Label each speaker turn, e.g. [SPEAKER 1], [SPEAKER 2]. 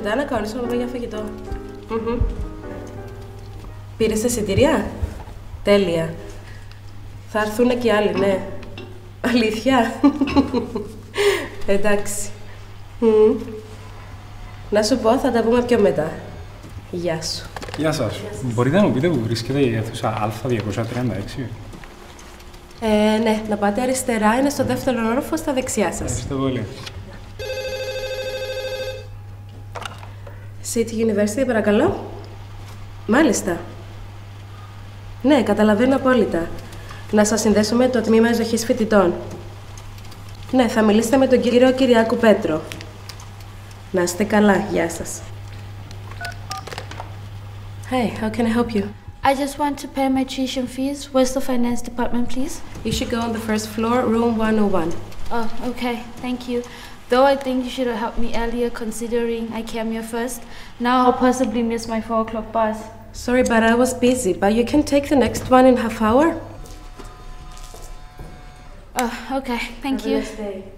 [SPEAKER 1] μετά να κανονίσω να πάμε για φαγητό. Πήρες εισιτήρια? Τέλεια. Θα έρθουν και άλλοι, ναι. Αλήθεια? Εντάξει. Να σου πω, θα τα πούμε πιο μετά. Γεια σου.
[SPEAKER 2] Γεια σας. Μπορείτε να μου πείτε που βρίσκεται η αίθουσα Α236?
[SPEAKER 1] Ναι, να πάτε αριστερά, είναι στο δεύτερο όροφο στα δεξιά σας.
[SPEAKER 2] Ευχαριστώ πολύ.
[SPEAKER 1] City University, παρακαλώ. Μάλιστα. Ναι, καταλαβαίνω απόλυτα. Να σας συνδέσω με το τμήμα εισδοχής φοιτητών. Ναι, θα μιλήσετε με τον κύριο Κυριάκου Πέτρο. Να είστε καλά, γεια σας. Hey, how can I help you?
[SPEAKER 3] I just want to pay my tuition fees. Where's the finance department, please?
[SPEAKER 1] You should go on the first floor, room 101.
[SPEAKER 3] Oh, okay. Thank you. Though I think you should have helped me earlier considering I came here first. Now I'll possibly miss my 4 o'clock bus.
[SPEAKER 1] Sorry, but I was busy. But you can take the next one in half hour.
[SPEAKER 3] Oh, okay. Thank you.
[SPEAKER 1] Have a nice day.